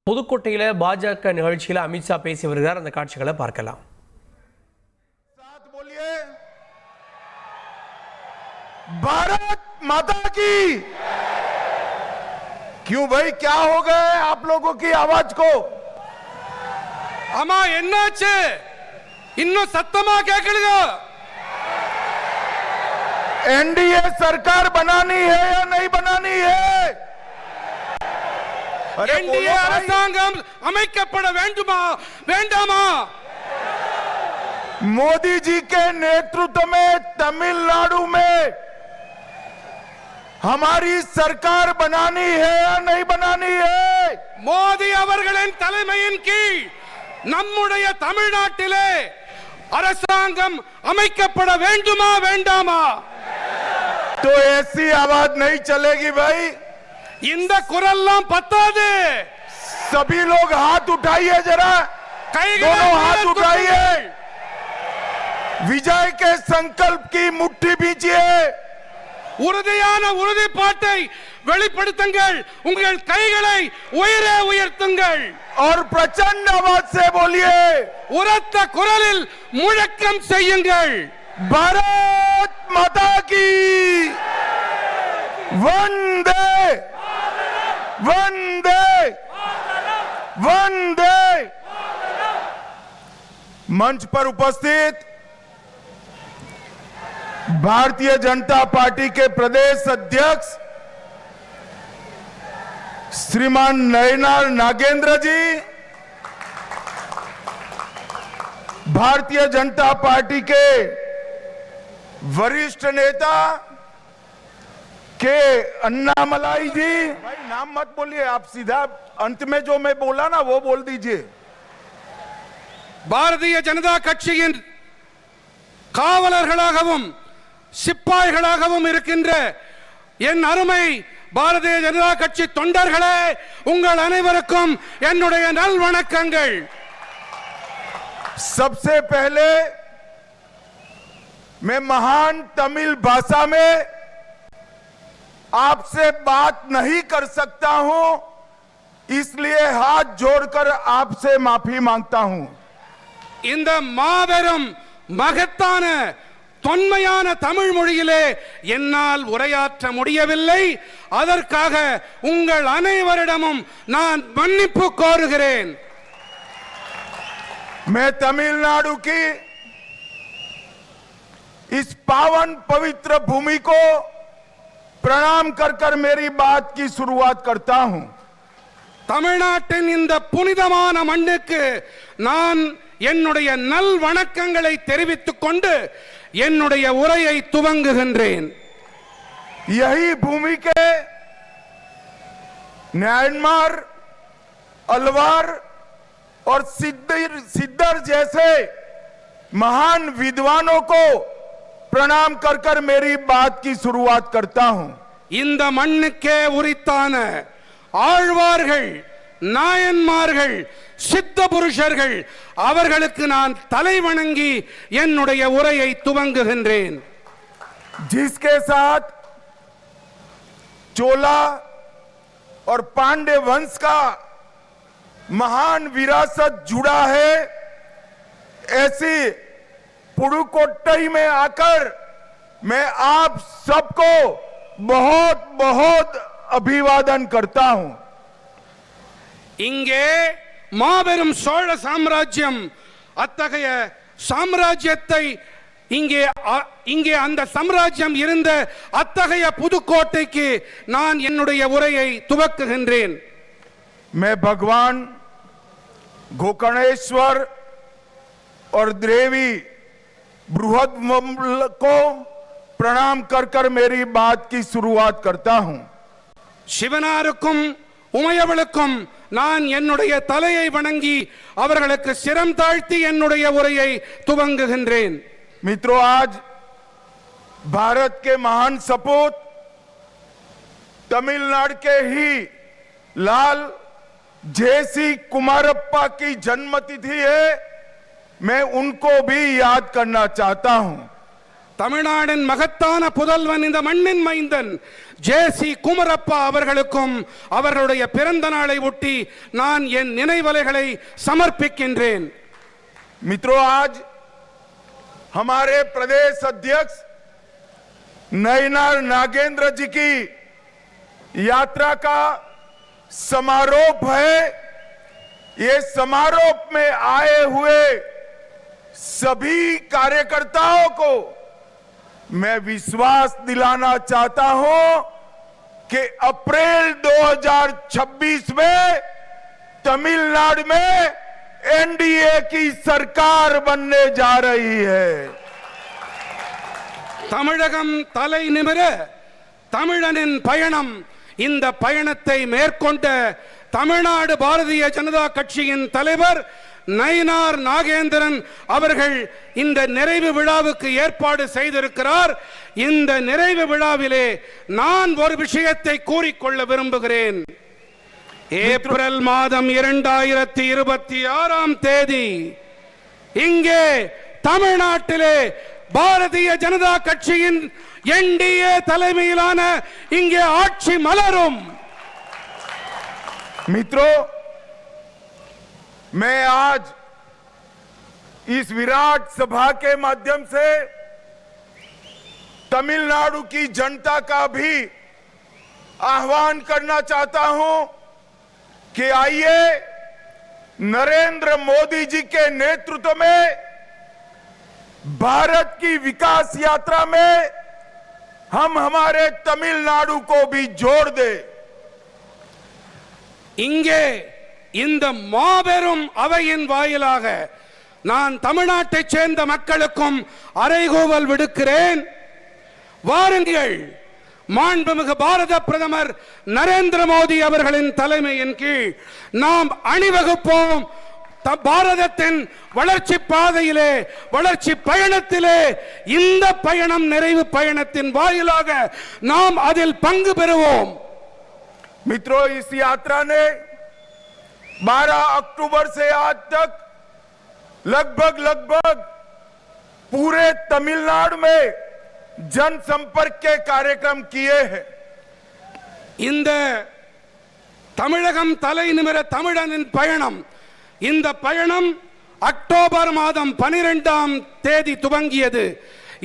புதுக்கோட்டையில பாஜக நிகழ்ச்சியில அமித்ஷா பேசி வருகிறார். அந்த காட்சிகளை பார்க்கலாம். भारत माता की। क्यों भाई, क्या हो गए आप लोगों की आवाज को? अम्मा என்னாச்சு? இன்னும் சத்தமா கேட்கலங்க. एनडीए सरकार बनानी है या नहीं बनानी है? एनडीए அரசாங்கம் அமைக்கப்பட வேண்டுமா வேண்டாமா? मोदी जी के नेतृत्व में तमिलनाडु में हमारी सरकार बनानी है या नहीं बनानी है? மோடி அவர்களின் தலைமையின் கீழ் நம்முடைய தமிழ்நாட்டிலே அரசாங்கம் அமைக்கப்பட வேண்டுமா வேண்டாமா? तो ऐसी आवाज नहीं चलेगी भाई। இந்த குரல்லாம் பத்தாது. सभी लोग हाथ उठाइए जरा, दोनों हाथ उठाइए, विजय के संकल्प की मुट्ठी बीजिए, உறுதியான உறுதிப்பாட்டை வெளிப்படுத்துங்கள், உங்கள் கைகளை உயரே உயர்த்துங்கள் और प्रचंड आवाज से बोलिए, உரத்த குரலில் முழக்கம் செய்யுங்கள். भारत माता की वंदे वंदे वंदे। मंच पर उपस्थित भारतीय जनता पार्टी के प्रदेश अध्यक्ष श्रीमान नयनार नागेंद्र जी, भारतीय जनता पार्टी के वरिष्ठ नेता के अन्नामलाई जी, भाई नाम मत बोलिए, आप सीधा अंत में जो मैं बोला ना वो बोल दीजिए. பாரதிய ஜனதா கட்சியின் காவலர்களாகவும் சிப்பாய்களாகவும் இருக்கின்ற என் அருமை பாரதிய ஜனதா கட்சி தொண்டர்களே, உங்கள் அனைவருக்கும் என்னுடைய நல்வணக்கங்கள். सबसे पहले मैं महान तमिल भाषा में आपसे बात नहीं कर सकता हूं, इसलिए हाथ जोड़कर आपसे माफी मांगता हूं. இந்த மாபெரும் மகத்தான தொன்மையான தமிழ் மொழியிலே என்னால் உரையாற்ற முடியவில்லை. அதற்காக உங்கள் அனைவரிடமும் நான் மன்னிப்பு கோருகிறேன். मैं तमिलनाडु की इस पावन पवित्र भूमि को प्रणाम कर कर मेरी बात की शुरुआत करता हूं. தமிழ்நாட்டின் இந்த புனிதமான மண்ணுக்கு நான் என்னுடைய நல் வணக்கங்களை தெரிவித்துக் கொண்டு என்னுடைய உரையை துவங்குகின்றேன். यही भूमि के म्यांमार, अलवार और सिद्धर जैसे महान विद्वानों को प्रणाम कर कर मेरी बात की शुरुआत करता हूं. இந்த மண்ணுக்கே உரித்தான ஆழ்வார்கள், நாயன்மார்கள், சித்த புருஷர்கள் அவர்களுக்கு நான் தலை வணங்கி என்னுடைய உரையை துவங்குகின்றேன். जिसके साथ चोला और पांडे वंश का महान विरासत जुड़ा है, ऐसी पुडुकोट्टई में आकर मैं आप सबको बहुत बहुत अभिवादन करता हूं. இங்கே மாபெரும் சோழ சாம்ராஜ்யம், அத்தகைய சாம்ராஜ்யத்தை இங்கே அந்த சாம்ராஜ்யம் இருந்த அத்தகைய புதுக்கோட்டைக்கு நான் என்னுடைய உரையை துவக்குகின்றேன். मैं भगवान गोकर्णेश्वर और देवी बृहद को प्रणाम कर कर मेरी बात की शुरुआत करता हूं. சிவனாருக்கும் உமையவளுக்கும் நான் என்னுடைய தலையை வணங்கி அவர்களுக்கு சிரம் தாழ்த்தி என்னுடைய உரையை துவங்குகின்றேன். मित्रों, आज भारत के महान सपूत तमिलनाडु के ही लाल जेसी कुमारप्पा की जन्मतिथि है. मैं उनको भी याद करना चाहता हूं. தமிழ்நாட்டின் மகத்தான புதல்வன் இந்த மண்ணின் மைந்தன் ஜே.சி. குமரப்பா அவர்களுக்கும் அவர்களுடைய பிறந்த நாளை ஒட்டி நான் என் நினைவலைகளை சமர்ப்பிக்கின்றேன். मित्रों, आज हमारे प्रदेश अध्यक्ष नयनार नागेंद्र जी की यात्रा का समारोह है। ये समारोह में आए हुए सभी कार्यकर्ताओं को मैं विश्वास दिलाना चाहता हूं कि अप्रैल 2026 में तमिलनाडु में एनडीए की सरकार बनने जा रही है। தமிழகம் தலை நிமிர தமிழனின் பயணம். இந்த பயணத்தை மேற்கொண்ட தமிழ்நாடு பாரதிய ஜனதா கட்சியின் தலைவர் நயினார் நாகேந்திரன் அவர்கள் இந்த நிறைவு விழாவுக்கு ஏற்பாடு செய்திருக்கிறார். இந்த நிறைவு விழாவிலே நான் ஒரு விஷயத்தை கூறிக்கொள்ள விரும்புகிறேன். ஏப்ரல் மாதம் 2026ஆம் தேதி இங்கே தமிழ்நாட்டிலே பாரதிய ஜனதா கட்சியின் என்டிஏ தலைமையிலான இங்கே ஆட்சி மலரும். मित्रों, मैं आज इस विराट सभा के माध्यम से तमिलनाडु की जनता का भी आह्वान करना चाहता हूं कि आइए नरेंद्र मोदी जी के नेतृत्व में भारत की विकास यात्रा में हम हमारे तमिलनाडु को भी जोड़ दें। இங்கே இந்த மாபெரும் அவையின் வாயிலாக நான் தமிழ்நாட்டைச் சேர்ந்த மக்களுக்கும் அறைகூவல் விடுக்கிறேன். வாருங்கள், மாண்புமிகு பாரத பிரதமர் நரேந்திர மோடி அவர்களின் தலைமையின் கீழ் நாம் அணிவகுப்போம். பாரதத்தின் வளர்ச்சி பாதையிலே, வளர்ச்சி பயணத்திலே இந்த பயணம் நிறைவு பயணத்தின் வாயிலாக நாம் அதில் பங்கு பெறுவோம். मित्रों, इस यात्रा ने 12 अक्टूबर से आज तक लगभग पूरे तमिलनाडु में जनसंपर्क के कार्यक्रम किए हैं। இந்த தமிழகம் தலை நிமிர தமிழனின் பயணம், இந்த பயணம் அக்டோபர் மாதம் 12ஆம் தேதி துவங்கியது.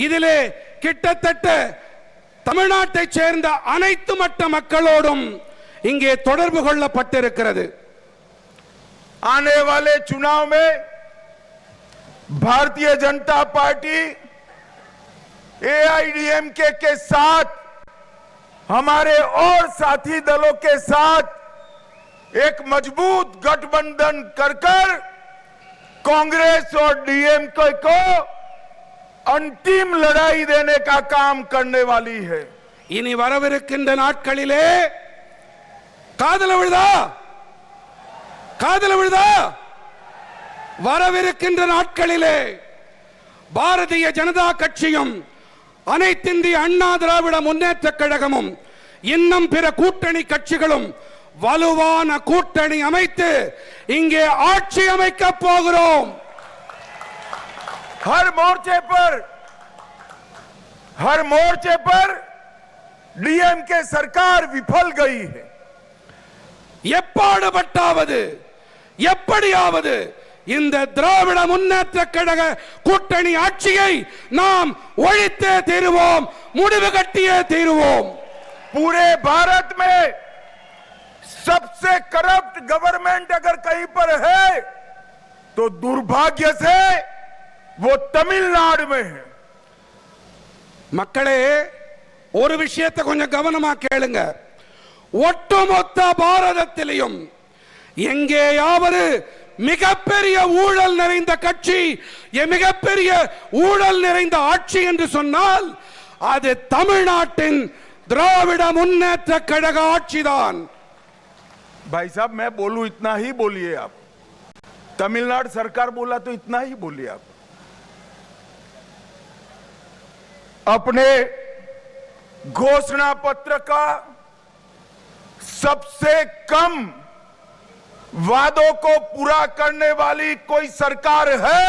இதிலே கிட்டத்தட்ட தமிழ்நாட்டைச் சேர்ந்த அனைத்து மட்ட மக்களோடும் இங்கே தொடர்பு கொள்ளப்பட்டிருக்கிறது. आने वाले चुनाव में भारतीय जनता पार्टी एआईडीएमके के साथ, हमारे और साथी दलों के साथ एक मजबूत गठबंधन कर कांग्रेस और डीएमके को अंतिम लड़ाई देने का काम करने वाली है। இனி வரவிருக்கின்ற நாட்களிலே காதல விழுதா வரவிருக்கின்ற நாட்களிலே பாரதிய ஜனதா கட்சியும் அனைத்திந்திய அண்ணா திராவிட முன்னேற்ற கழகமும் இன்னும் பிற கூட்டணி கட்சிகளும் வலுவான கூட்டணி அமைத்து இங்கே ஆட்சி அமைக்க போகிறோம். हर मोर्चे पर डीएमके सरकार विफल गई है। எப்பாடுபட்டாவது எப்படியாவது இந்த திராவிட முன்னேற்ற கழக கூட்டணி ஆட்சியை நாம் ஒழித்தே தீருவோம், முடிவு கட்டியே தீருவோம். पूरे भारत में सबसे करप्ट गवर्नमेंट अगर कहीं पर है तो दुर्भाग्य से वो तमिलनाडु में है। மக்களே, ஒரு விஷயத்தை கொஞ்சம் கவனமா கேளுங்க. ஒட்டுமொத்த பாரதத்திலும் எங்கேயாவது மிகப்பெரிய ஊழல் நிறைந்த கட்சி, மிகப்பெரிய ஊழல் நிறைந்த ஆட்சி என்று சொன்னால் அது தமிழ்நாட்டின் திராவிட முன்னேற்ற கழக ஆட்சிதான். भाई साहब, मैं बोलूं इतना ही बोलिए आप। तमिलनाडु सरकार बोला तो इतना ही बोलिए आप। अपने घोषणा पत्र का सबसे कम वादों को पूरा करने वाली कोई सरकार है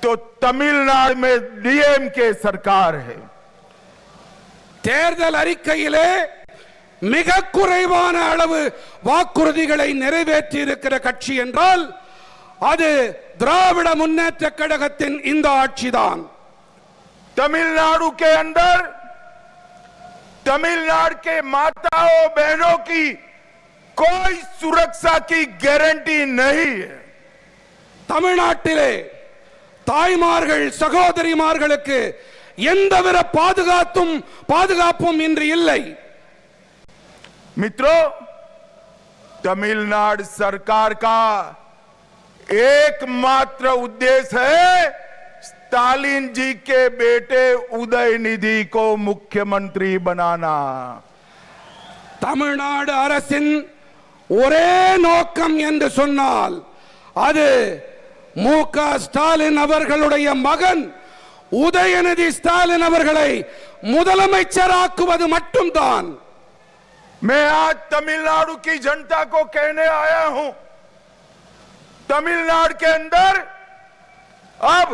तो तमिलनाडु में डीएमके सरकार है। தேர்தல் அறிக்கையிலே மிக குறைவான அளவு வாக்குறுதிகளை நிறைவேற்றி இருக்கிற கட்சி என்றால் அது திராவிட முன்னேற்ற கழகத்தின் இந்த ஆட்சிதான். तमिलनाडु के अंदर तमिलनाडु के माताओं बहनों की कोई सुरक्षा की गारंटी नहीं है। தமிழ்நாட்டிலே தாய்மார்கள் சகோதரிமார்களுக்கு எந்தவித பாதுகாப்பும் இன்று இல்லை. मित्रों, तमिलनाडु सरकार का एकमात्र उद्देश्य है स्टालिन जी के बेटे उदयनिधि को मुख्यमंत्री बनाना। தமிழ்நாடு அரசின் ஒரே நோக்கம் என்று சொன்னால் அது மு.க. ஸ்டாலின் அவர்களுடைய மகன் உதயநிதி ஸ்டாலின் அவர்களை முதலமைச்சராக்குவது மட்டும்தான். मैं आज तमिलनाडु की जनता को कहने आया हूं, तमिलनाडु के अंदर अब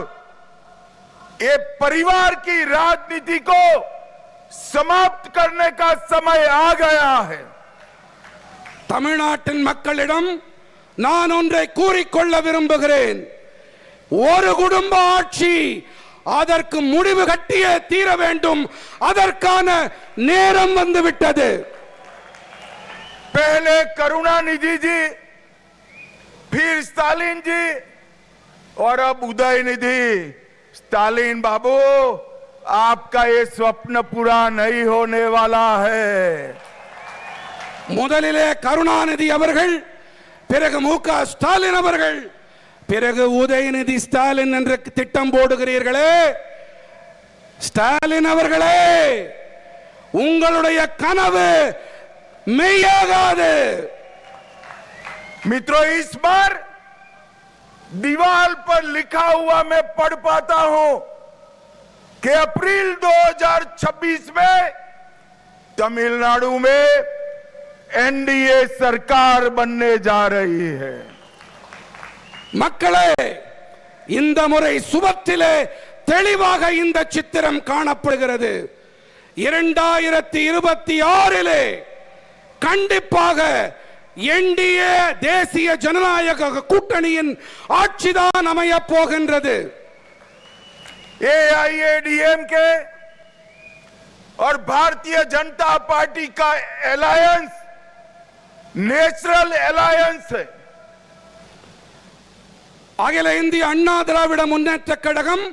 ये परिवार की राजनीति को समाप्त करने का समय आ गया है। தமிழ்நாட்டின் மக்களிடம் நான் ஒன்றை கூறிக்கொள்ள விரும்புகிறேன். ஒரு குடும்ப ஆட்சி அதற்கு முடிவு கட்டியே தீர வேண்டும். அதற்கான நேரம் வந்துவிட்டது. पहले करुणानिधि जी, फिर स्टालिन जी और अब उदयनिधि। स्टालिन बाबू, आपका ये स्वप्न पूरा नहीं होने वाला है। முதலிலே கருணாநிதி அவர்கள், பிறகு மு.க. ஸ்டாலின் அவர்கள், பிறகு உதயநிதி ஸ்டாலின் என்ற திட்டம் போடுகிறீர்களே. ஸ்டாலின் அவர்களே, உங்களுடைய கனவு மெய்யாகாது. मित्रों, इस बार दीवार पर लिखा हुआ मैं पढ़ पाता हूं कि अप्रैल 2026 में तमिलनाडु में एनडीए सरकार बनने जा रही है। மக்களே, இந்த முறை சுபத்திலே தெளிவாக இந்த சித்திரம் காணப்படுகிறது. 2026 கண்டிப்பாக என்டிஏ தேசிய ஜனநாயக கூட்டணியின் ஆட்சிதான் அமையப் போகின்றது. एआईएडीएमके और भारतीय जनता पार्टी का अलायंस नेशनल अलायंस है। அகில இந்திய அண்ணா திராவிட முன்னேற்ற கழகம்,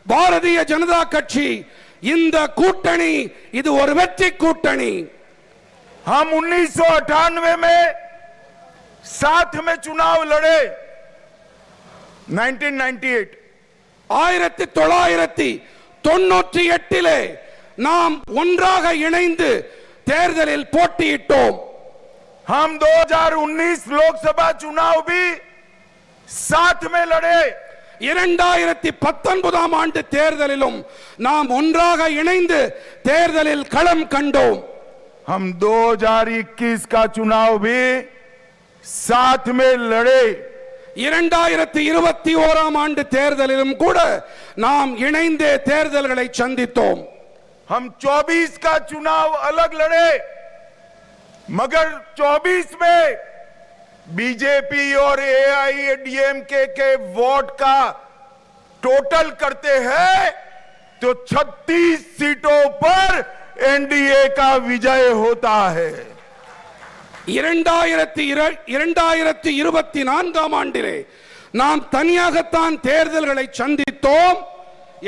பாரதிய ஜனதா கட்சி, இந்த கூட்டணி இது ஒரு வெற்றி கூட்டணி. हम 1998 में साथ में चुनाव लड़े। 1998 1998 நாம் ஒன்றாக இணைந்து தேர்தலில் போட்டியிட்டோம். हम 2019 लोकसभा चुनाव भी साथ में लड़े। 2019 ஆண்டு தேர்தலிலும் நாம் ஒன்றாக இணைந்து தேர்தலில் களம் கண்டோம். हम 2021 का चुनाव भी साथ में लड़े। 2021 ஆண்டு தேர்தலிலும் கூட நாம் இணைந்தே தேர்தல்களை சந்தித்தோம். हम 24 का चुनाव अलग लड़े, मगर 24 में बीजेपी और एआईएडीएमके के वोट का टोटल करते हैं तो 36 सीटों पर एनडीए का विजय होता है। 2024 ஆண்டிலே நாம் தனியாகத்தான் தேர்தல்களை சந்தித்தோம்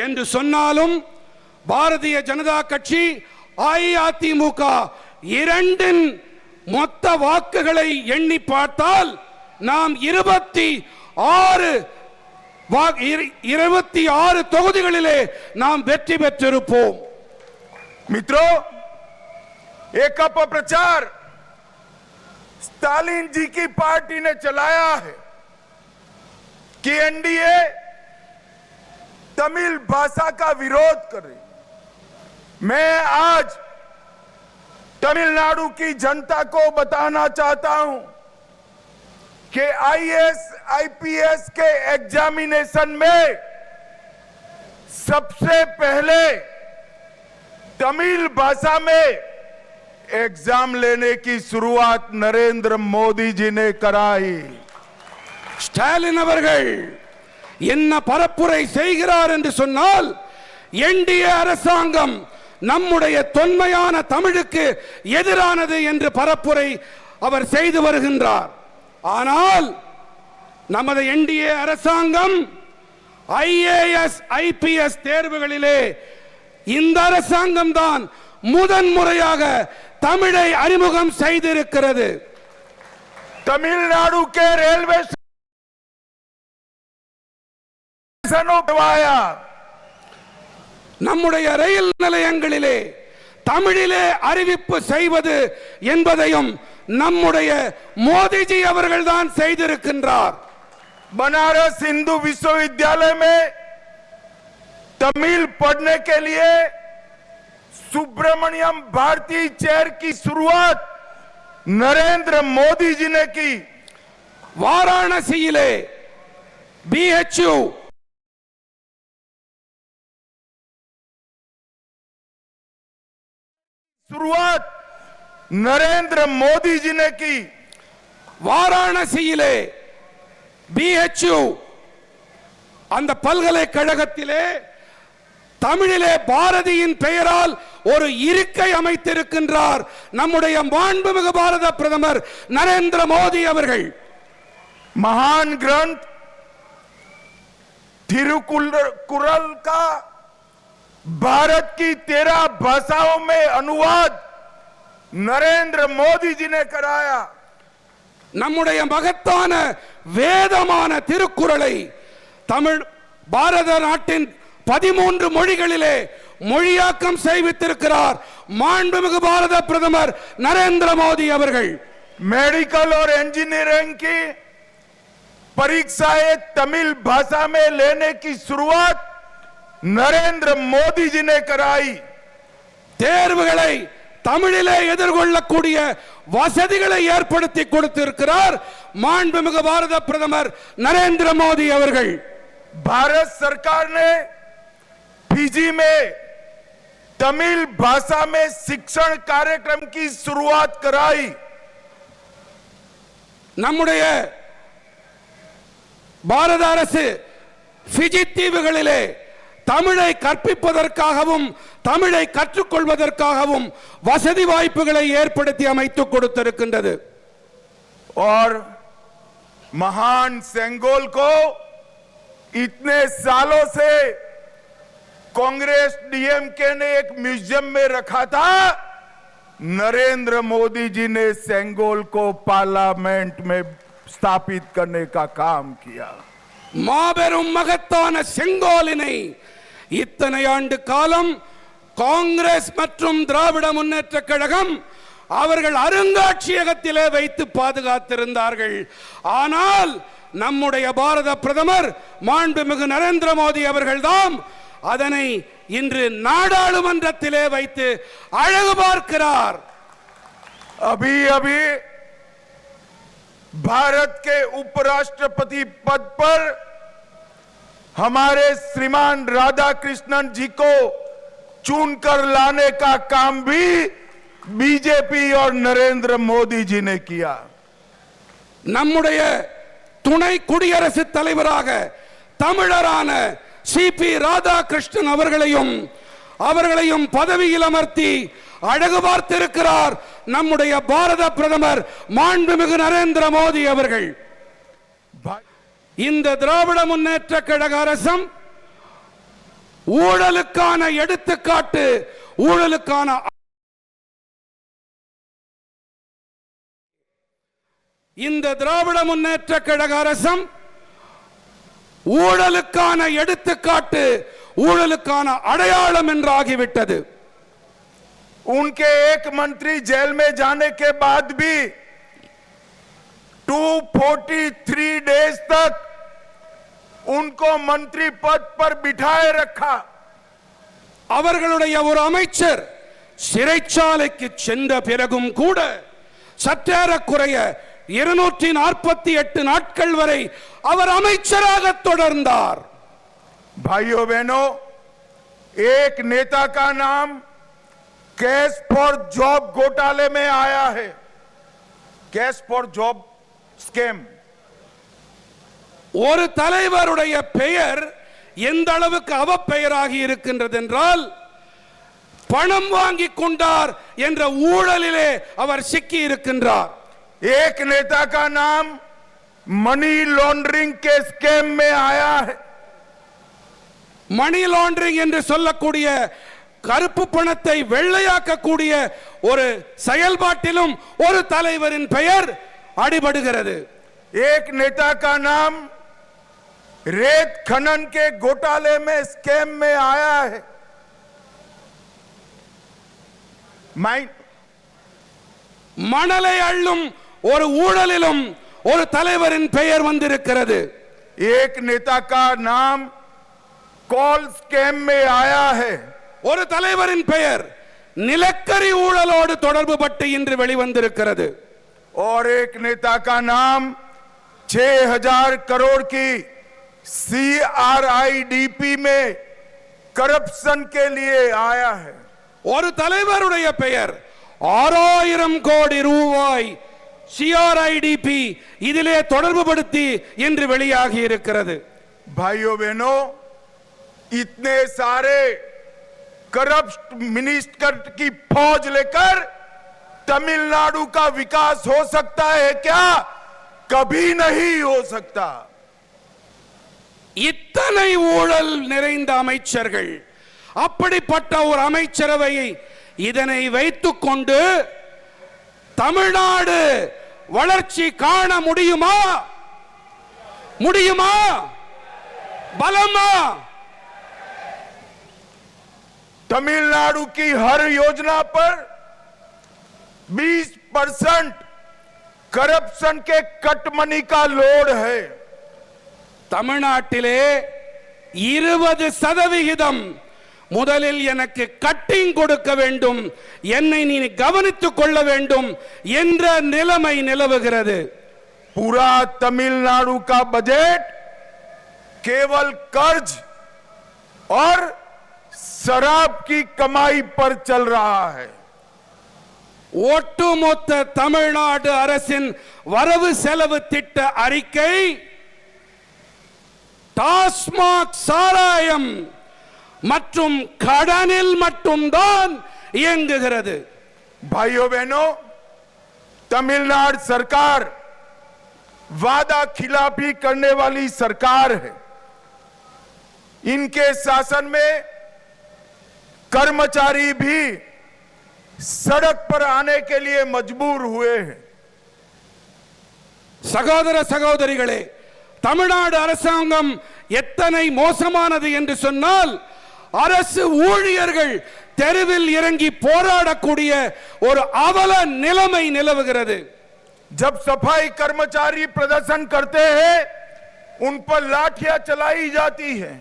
என்று சொன்னாலும் பாரதிய ஜனதா கட்சி, அஇஅதிமுக இரண்டின் மொத்த வாக்குகளை எண்ணி பார்த்தால் நாம் 26 தொகுதிகளிலே நாம் வெற்றி பெற்றிருப்போம். मित्रों, एक अपप्रचार स्टालिन जी की पार्टी ने चलाया है कि एनडीए तमिल भाषा का विरोध कर रही। मैं आज तमिलनाडु की जनता को बताना चाहता हूं कि आईएएस आईपीएस के एग्जामिनेशन में सबसे पहले तमिल भाषा में एग्जाम लेने की शुरुआत नरेंद्र मोदी जी ने कराई। ஸ்டாலின் அவர்கள் என்ன பரப்புரை செய்கிறார் என்று சொன்னால், என்டிஏ அரசாங்கம் நம்முடைய தொன்மையான தமிழுக்கு எதிரானது என்று பரப்புரை அவர் செய்து வருகின்றார். ஆனால் நமது என்டிஏ அரசாங்கம் ஐஏஎஸ் ஐபிஎஸ் தேர்வுகளிலே இந்த அரசாங்கம் தான் முதன்முறையாக தமிழை அறிமுகம் செய்திருக்கிறது. तमिलनाडु के रेलवे स्टेशनों करवाया, நம்முடைய ரயில் நிலையங்களிலே தமிழிலே அறிவிப்பு செய்வது என்பதையும் நம்முடைய மோடிஜி அவர்கள் தான் செய்திருக்கின்றார். बनारस हिंदू विश्वविद्यालय में तमिल पढ़ने के लिए सुब्रमण्यम भारती चेयर की शुरुआत नरेंद्र मोदी जी ने की। வாராணசியிலே BHU शुरुआत नरेंद्र मोदी जी ने की। வாராணசியிலே BHU அந்த பல்கலைக்கழகத்திலே தமிழிலே பாரதியின் பெயரால் ஒரு இருக்கை அமைத்திருக்கின்றார் நம்முடைய மாண்புமிகு பாரத பிரதமர் நரேந்திர மோடி அவர்கள். महान ग्रंथ तिरुकुरल का भारत की 13 भाषाओं में अनुवाद नरेंद्र मोदी जी ने कराया। நம்முடைய மகத்தான வேதமான திருக்குறளை தமிழ் பாரத நாட்டின் 13 மொழிகளிலே மொழியாக்கம் செய்வித்திருக்கிறார் மாண்புமிகு பாரத பிரதமர் நரேந்திர மோடி அவர்கள். मेडिकल और इंजीनियरिंग की परीक्षाएं तमिल भाषा में लेने की शुरुआत नरेंद्र मोदी जी ने कराई। தேர்வுகளை தமிழிலே எதிர்கொள்ளக்கூடிய வசதிகளை ஏற்படுத்தி கொடுத்திருக்கிறார் மாண்புமிகு பாரத பிரதமர் நரேந்திர மோடி அவர்கள். भारत सरकार ने फिजी में तमिल भाषा में शिक्षण कार्यक्रम की शुरुआत कराई। நம்முடைய பாரத அரசு பிஜி தீவுகளிலே தமிழை கற்பிப்பதற்காகவும் தமிழை கற்றுக்கொள்வதற்காகவும் வசதி வாய்ப்புகளை ஏற்படுத்தி அமைத்து கொடுத்திருக்கின்றது. और महान सेंगोल को इतने सालों से कांग्रेस डीएमके ने एक म्यूजियम में रखा था, नरेंद्र मोदी जी ने सेंगोल को पार्लियामेंट में स्थापित करने का काम किया। மாபெரும் மகத்தான செங்கோலினை இத்தனை ஆண்டு காலம் காங்கிரஸ் மற்றும் திராவிட முன்னேற்ற கழகம் அவர்கள் அருங்காட்சியகத்திலே வைத்து பாதுகாத்திருந்தார்கள். ஆனால் நம்முடைய பாரத பிரதமர் மாண்புமிகு நரேந்திர மோடி அவர்கள்தான் அதனை இன்று நாடாளுமன்றத்திலே வைத்து அழகு பார்க்கிறார். अभी अभी भारत के उपराष्ट्रपति पद पर हमारे श्रीमान राधाकृष्णन जी को चुनकर लाने का काम भी बीजेपी और नरेंद्र मोदी जी ने किया। நம்முடைய துணை குடியரசுத் தலைவராக தமிழரான சிபி ராதாகிருஷ்ணன் அவர்களையும் பதவியில் அமர்த்தி அழகு பார்த்திருக்கிறார் நம்முடைய பாரத பிரதமர் மாண்புமிகு நரேந்திர மோடி அவர்கள். இந்த திராவிட முன்னேற்ற கழக அரசும் ஊழலுக்கான எடுத்துக்காட்டு, ஊழலுக்கான இந்த திராவிட முன்னேற்ற கழக அரசும் ஊழலுக்கான எடுத்துக்காட்டு, ஊழலுக்கான அடையாளம் என்று ஆகிவிட்டது. उनके एक मंत्री जेल में जाने के बाद भी 243 डेज तक उनको मंत्री पद पर बिठाए रखा। அவர்களுடைய ஒரு அமைச்சர் சிறைச்சாலைக்கு சென்ற பிறகும் கூட சற்றேறக்குறைய 248 நாட்கள் வரை அவர் அமைச்சராக தொடர்ந்தார். भाइयों बहनों, एक नेता का नाम कैश फॉर जॉब घोटाले में आया है। Cash for job scam. ஒரு தலைவருடைய பெயர் எந்த அளவுக்கு அவப்பெயராகி இருக்கின்றது என்றால் பணம் வாங்கி கொண்டார் என்ற ஊழலிலே அவர் சிக்கி இருக்கின்றார்। एक नेता का नाम मनी लॉन्ड्रिंग के स्कैम में आया है। மணி லாண்டரிங் என்று சொல்லக்கூடிய கருப்பு பணத்தை வெள்ளையாக்கக்கூடிய ஒரு செயல்பாட்டிலும் ஒரு தலைவரின் பெயர் அடிபடுகிறது। एक नेता का नाम रेत खनन के घोटाले में स्कैम में आया है। மணலை அள்ளும் ஒரு ஊழலிலும் ஒரு தலைவரின் பெயர் வந்திருக்கிறது। एक नेता का नाम कॉल स्कैम में आया है। ஒரு தலைவரின் பெயர் நிலக்கரி ஊழலோடு தொடர்பு பட்டு இன்று வெளிவந்திருக்கிறது। और एक नेता का नाम 6000 करोड़ की CRIDP में करप्शन के लिए आया है। ஒரு தலைவருடைய பெயர் 6000 கோடி ரூபாய் CRIDP இதிலே தொடர்பு படுத்தி இன்று வெளியாகி இருக்கிறது। भाइयों बहनों, इतने सारे करप्ट मिनिस्टर की फौज लेकर तमिलनाडु का विकास हो सकता है क्या? कभी नहीं हो सकता। இத்தனை ஊழல் நிறைந்த அமைச்சர்கள், அப்படிப்பட்ட ஒரு அமைச்சரவையை இதனை வைத்துக் கொண்டு தமிழ்நாடு வளர்ச்சி காண முடியுமா? முடியுமா? பலமா? तमिलनाडु की हर योजना पर 20% करप्शन के कट मनी का लोड है। தமிழ்நாட்டிலே 20% முதலில் எனக்கு கட்டிங் கொடுக்க வேண்டும், என்னை நீ கவனித்துக் கொள்ள வேண்டும் என்ற நிலைமை நிலவுகிறது। पूरा तमिलनाडु का बजट केवल कर्ज और शराब की कमाई पर चल रहा है। ஒட்டுமொத்த தமிழ்நாடு அரசின் வரவு செலவு திட்ட அறிக்கை டாஸ்மாக் சாராயம் மற்றும் கடனில் மட்டும்தான் இயங்குகிறது। भाइयों बहनों, तमिलनाडु सरकार वादा खिलाफी करने वाली सरकार है। इनके शासन में कर्मचारी भी सड़क पर आने के लिए मजबूर हुए हैं। சகோதர சகோதரிகளே, தமிழ்நாடு அரசாங்கம் எத்தனை மோசமானது என்று சொன்னால் அரசு ஊழியர்கள் தெருவில் இறங்கி போராடக்கூடிய ஒரு அவல நிலைமை நிலவுகிறது। जब सफाई कर्मचारी प्रदर्शन करते हैं, उन पर लाठियां चलाई जाती है।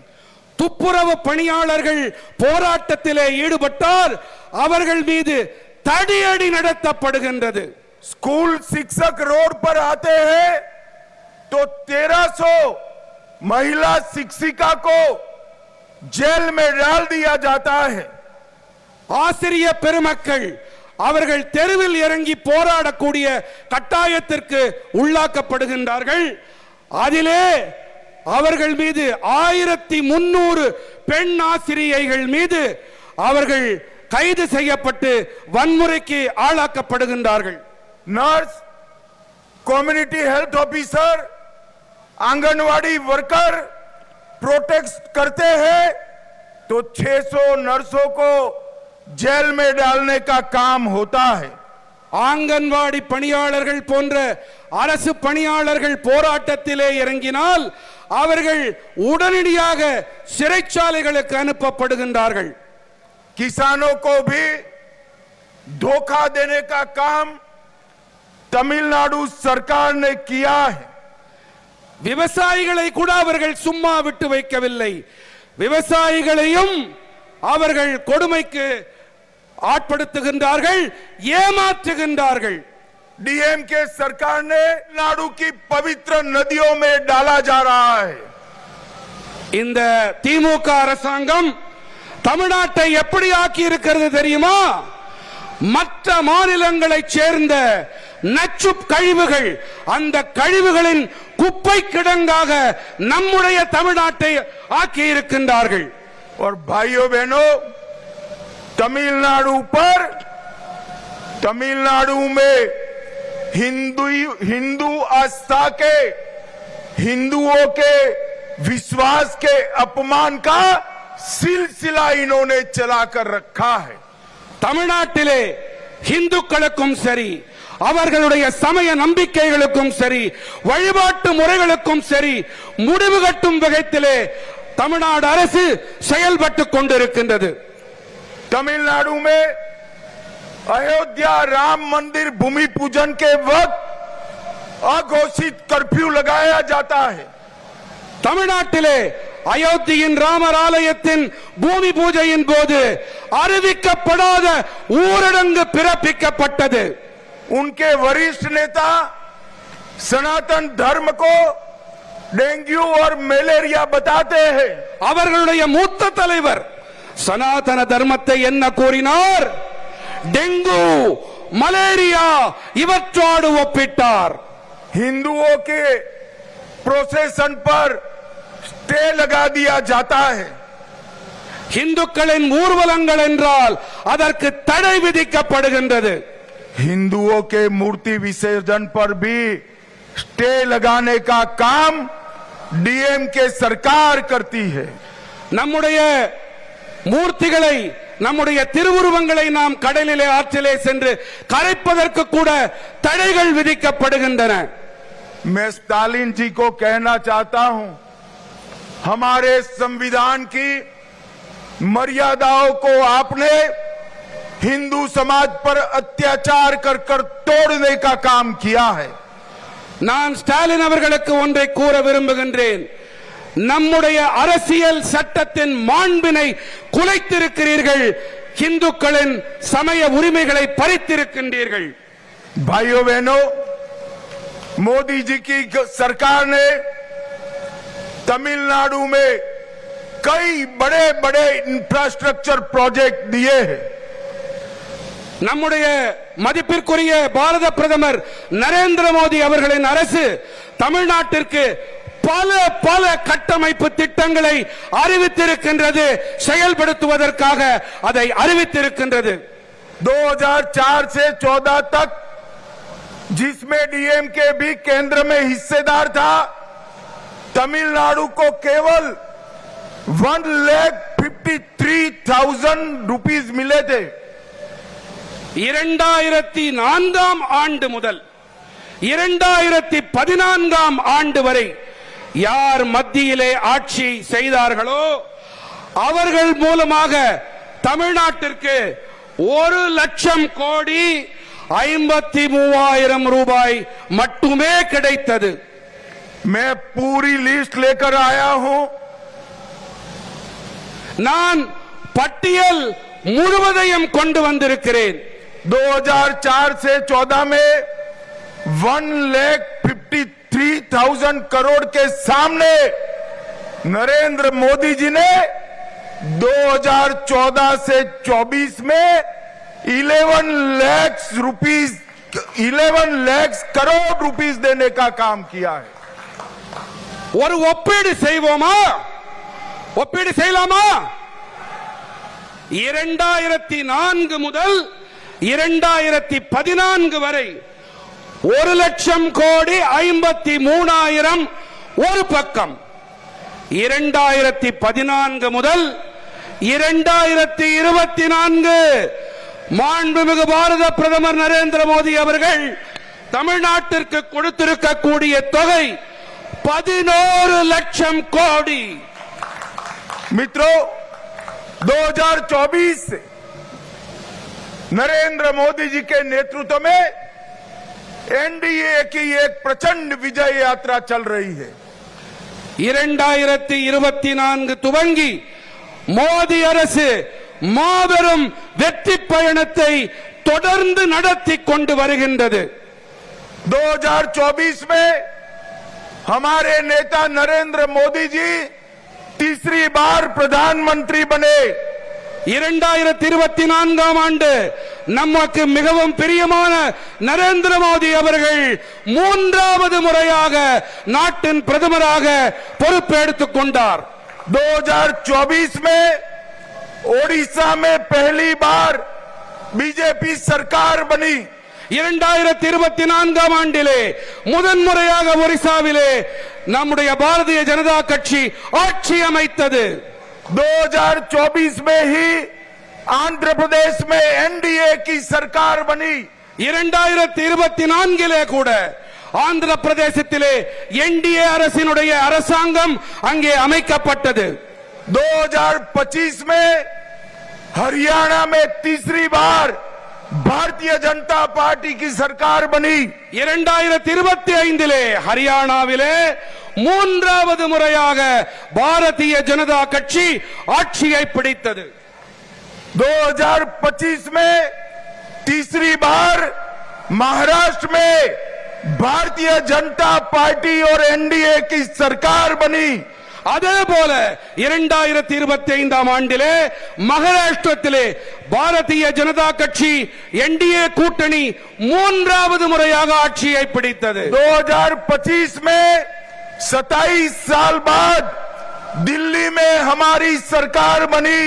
துப்புரவு பணியாளர்கள் போராட்டத்திலே ஈடுபட்டால் அவர்கள் மீது தடியடி நடத்தப்படுகின்றது। स्कूल शिक्षक रोड पर आते हैं तो 1300 महिला शिक्षिका को जेल में डाल दिया जाता है। ஆசிரிய பெருமக்கள் அவர்கள் தெருவில் இறங்கி போராடக்கூடிய கட்டாயத்திற்கு உள்ளாக்கப்படுகின்றார்கள்। அதிலே அவர்கள் மீது 1300 பெண் ஆசிரியைகள் மீது அவர்கள் கைது செய்யப்பட்டு வன்முறைக்கு ஆளாக்கப்படுகின்றார்கள்। Nurse, community health officer, anganwadi worker protest करते हैं तो 600 नर्सों को जेल में डालने का काम होता है। ஆங்கன்வாடி பணியாளர்கள் போன்ற அரசு பணியாளர்கள் போராட்டத்திலே இறங்கினால் அவர்கள் உடனடியாக சிறைச்சாலைகளுக்கு அனுப்பப்படுகின்றார்கள்। किसानों को भी धोखा देने का काम तमिलनाडु सरकार ने किया है। விவசாயிகளை கூட அவர்கள் சும்மா விட்டு வைக்கவில்லை, விவசாயிகளையும் அவர்கள் கொடுமைக்கு ஆட்படுத்துகின்றார்கள், ஏமாற்றுகின்றார்கள்। डीएमके सरकार ने नाडु की पवित्र नदियों में डाला जा रहा है। இந்த திமுக அரசாங்கம் தமிழ்நாட்டை எப்படி ஆக்கி இருக்கிறது தெரியுமா? மற்ற மாநிலங்களைச் சேர்ந்த நச்சு கழிவுகள், அந்த கழிவுகளின் குப்பை கிடங்காக நம்முடைய தமிழ்நாட்டை ஆக்கி இருக்கின்றார்கள். और भाइयों बहनों, तमिलनाडु में हिंदू आस्था के, हिंदुओं के विश्वास के अपमान का सिलसिला इन्होंने चलाकर रखा है. தமிழ்நாட்டிலே இந்துக்களுக்கும் சரி, அவர்களுடைய சமய நம்பிக்கைகளுக்கும் சரி, வழிபாட்டு முறைகளுக்கும் சரி முடிவு கட்டும் வகையிலே தமிழ்நாடு அரசு செயல்பட்டுக் கொண்டிருக்கின்றது. तमिलनाडु में अयोध्या राम मंदिर भूमि पूजन के वक्त अघोषित कर्फ्यू लगाया जाता है. தமிழ்நாட்டிலே அயோத்தியின் ராமர் ஆலயத்தின் பூமி பூஜையின் போது அறிவிக்கப்படாத ஊரடங்கு பிறப்பிக்கப்பட்டது. उनके वरिष्ठ नेता सनातन धर्म को डेंगू और मलेरिया बताते हैं. அவர்களுடைய மூத்த தலைவர் சனாதன தர்மத்தை என்ன கூறினார்? டெங்கு, மலேரியா இவற்றோடு ஒப்பிட்டார். हिंदुओं के प्रोसेशन पर स्टे लगा दिया जाता है. இந்துக்களின் ஊர்வலங்கள் என்றால் அதற்கு தடை விதிக்கப்படுகின்றது. हिंदुओं के मूर्ति विसर्जन पर भी स्टे लगाने का काम डीएम के सरकार करती है. நம்முடைய மூர்த்திகளை, நம்முடைய திருவுருவங்களை நாம் கடலிலே ஆற்றிலே சென்று கரைப்பதற்கு கூட தடைகள் விதிக்கப்படுகின்றன. मैं स्टालिन जी को कहना चाहता हूं, हमारे संविधान की मर्यादाओं को आपने हिंदू समाज पर अत्याचार कर कर तोड़ने का काम किया है. நான் ஸ்டாலின் அவர்களுக்கு ஒன்றை கூற விரும்புகின்றேன். நம்முடைய அரசியல் சட்டத்தின் மாண்பினை குலைத்திருக்கிறீர்கள். இந்துக்களின் சமய உரிமைகளை பறித்திருக்கின்றீர்கள். भाइयों बहनों, मोदी जी की सरकार ने तमिलनाडु में कई बड़े बड़े इंफ्रास्ट्रक्चर प्रोजेक्ट दिए हैं. நம்முடைய மதிப்பிற்குரிய பாரத பிரதமர் நரேந்திர மோடி அவர்களின் அரசு தமிழ்நாட்டிற்கு பல பல கட்டமைப்பு திட்டங்களை அறிவித்திருக்கின்றது, செயல்படுத்துவதற்காக அதை அறிவித்திருக்கின்றது. 2004 से 14 तक जिसमें डीएमके भी केंद्र में हिस्सेदार था, तमिलनाडु को केवल 1,53,000 रुपीस मिले थे. 2004 ஆண்டு முதல் 2014 ஆண்டு வரை யார் மத்தியிலே ஆட்சி செய்தார்களோ அவர்கள் மூலமாக தமிழ்நாட்டிற்கு 1,00,000 கோடி 53,000 ரூபாய் மட்டுமே கிடைத்தது. मैं पूरी लिस्ट लेकर आया हूं. நான் பட்டியல் முழுவதையும் கொண்டு வந்திருக்கிறேன். 2004 से 14 में 1,53,000 करोड़ के सामने नरेंद्र मोदी जी ने 2014 से 24 में 11 लाख करोड़ रुपीस देने का काम किया है. ஒரு ஒப்பீடு செய்வோமா? ஒப்பீடு செய்யலாமா? 2004 முதல் 2014 வரை 1,00,000 கோடி 53,000 ஒரு பக்கம். 2014 முதல் 2024 மாண்புமிகு பாரத பிரதமர் நரேந்திர மோடி அவர்கள் தமிழ்நாட்டிற்கு கொடுத்திருக்கக்கூடிய தொகை 11,00,000 கோடி. मित्रों, 2024 से नरेंद्र मोदी जी के नेतृत्व में एनडीए की एक प्रचंड विजय यात्रा चल रही है. 2024 துவங்கி மோடி அரசு மாபெரும் வெற்றி பயணத்தை தொடர்ந்து நடத்தி கொண்டு வருகின்றது. 2024 में हमारे नेता नरेंद्र मोदी जी तीसरी बार प्रधानमंत्री बने. 2024ஆம் ஆண்டு நமக்கு மிகவும் பிரியமான நரேந்திர மோடி அவர்கள் 3வது முறையாக நாட்டின் பிரதமராக பொறுப்பெடுத்துக் கொண்டார். 2024 में ओडिशा में पहली बार बीजेपी सरकार बनी. 2024ஆம் ஆண்டிலே முதன்முறையாக ஒரிசாவிலே நம்முடைய பாரதிய ஜனதா கட்சி ஆட்சி அமைத்தது. 2024 में ही आंध्र प्रदेश में एनडीए की सरकार बनी. 2024 கூட ஆந்திர பிரதேசத்திலே என்டிஏ அரசினுடைய அரசாங்கம் அங்கே அமைக்கப்பட்டது. 2025 में हरियाणा में तीसरी बार भारतीय जनता पार्टी की सरकार बनी. 2025 ஹரியானாவிலே 3வது முறையாக பாரதிய ஜனதா கட்சி ஆட்சியை பிடித்தது. 2025 में तीसरी बार महाराष्ट्र में भारतीय जनता पार्टी और एनडीए की सरकार बनी. அதே போல 2025ஆம் ஆண்டிலே மகாராஷ்டிரத்திலே பாரதிய ஜனதா கட்சி என்டிஏ கூட்டணி 3வது முறையாக ஆட்சியை பிடித்தது. 2025 में 27 साल बाद दिल्ली में हमारी सरकार बनी.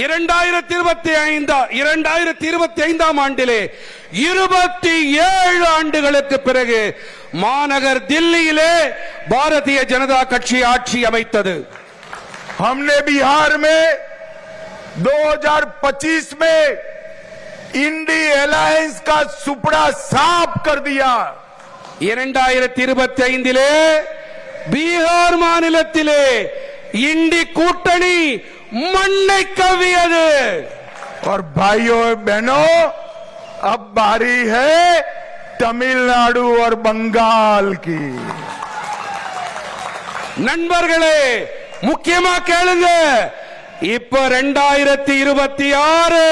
2025ஆம் ஆண்டிலே 27 ஆண்டுகளுக்கு பிறகு மாநகர் தில்லியிலே பாரதிய ஜனதா கட்சி ஆட்சி அமைத்தது. हमने बिहार में 2025 में इंडी अलायंस का सुपड़ा साफ कर दिया. 2025 பீகார் மாநிலத்திலே இண்டி கூட்டணி மண்ணை கவ்வியது. और भाइयों बहनों अब बारी है तमिलनाडु और बंगाल की. நண்பர்களே முக்கியமா கேளுங்க. இப்போ 2026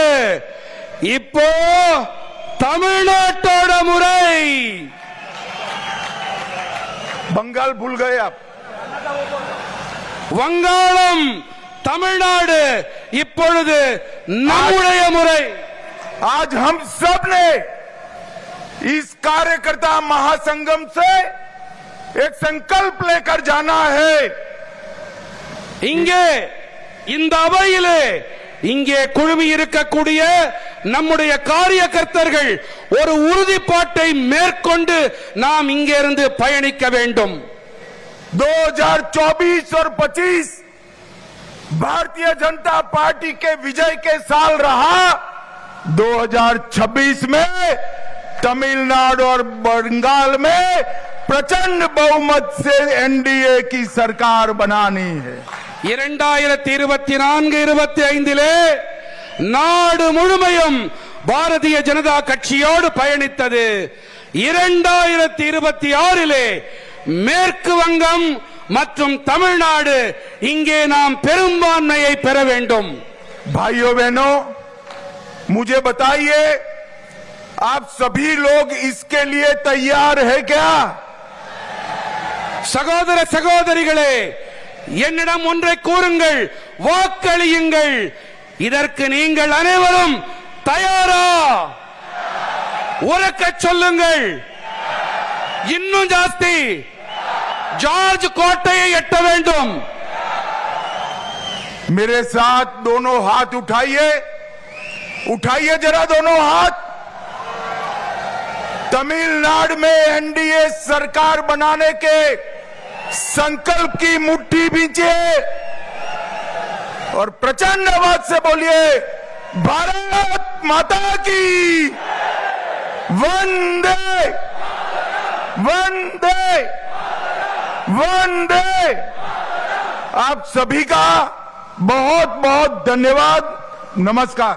இப்போ தமிழ்நாட்டோட முறை. बंगाल भूल गए आप. வங்காளம் தமிழ்நாடு இப்பொழுது நம்முடைய முறை. आज हम सब ने इस कार्यकर्ता महासंगम से एक संकल्प लेकर जाना है. இங்கே இந்த அவையிலே இங்கே குழுமி இருக்கக்கூடிய நம்முடைய காரியகர்த்தர்கள் ஒரு உறுதிப்பாட்டை மேற்கொண்டு நாம் இங்கிருந்து பயணிக்க வேண்டும். 2024 और 25 भारतीय जनता पार्टी के विजय के साल रहा. 2026 में तमिलनाडु और बंगाल में प्रचंड बहुमत से एनडीए की सरकार बनानी है. 2024-25 நாடு முழுமையும் பாரதிய ஜனதா கட்சியோடு பயணித்தது. 2026 மேற்கு வங்கம் மற்றும் தமிழ்நாடு இங்கே நாம் பெரும்பான்மையை பெற வேண்டும். भाइयों बहनों मुझे बताइए आप सभी लोग इसके लिए तैयार है क्या? சகோதர சகோதரிகளே என்னிடம் ஒன்றை கூறுங்கள், வாக்களியுங்கள். இதற்கு நீங்கள் அனைவரும் தயாரா? உரக்க சொல்லுங்கள். இன்னும் ஜாஸ்தி. ஜார்ஜ் கோட்டையை எட்ட வேண்டும். मेरे साथ दोनों हाथ उठाइए. उठाइए जरा दोनों हाथ. तमिलनाडु में एनडीए सरकार बनाने के संकल्प की मुट्ठी भींचिए और प्रचंड आवाज से बोलिए भारत माता की वंदे वंदे वंदे. आप सभी का बहुत बहुत धन्यवाद. नमस्कार.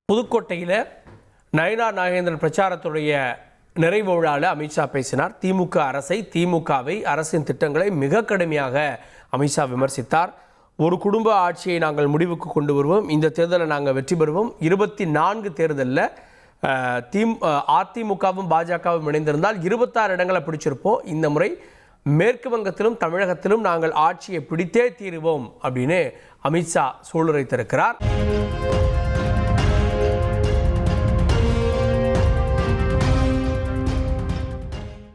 புதுக்கோட்டையில் நயினா நாகேந்திரன் பிரச்சாரத்துடைய நிறைவு விழாவில் அமித்ஷா பேசினார். திமுக அரசை, திமுகவை, அரசின் திட்டங்களை மிக கடுமையாக அமித்ஷா விமர்சித்தார். ஒரு குடும்ப ஆட்சியை நாங்கள் முடிவுக்கு கொண்டு வருவோம், இந்த தேர்தலை நாங்கள் வெற்றி பெறுவோம். 24 தேர்தலில் அதிமுகவும் பாஜகவும் இணைந்திருந்தால் 26 இடங்களை பிடிச்சிருப்போம். இந்த முறை மேற்கு வங்கத்திலும் தமிழகத்திலும் நாங்கள் ஆட்சியை பிடித்தே தீருவோம் அப்படின்னு அமித்ஷா சூளுரைத்திருக்கிறார்.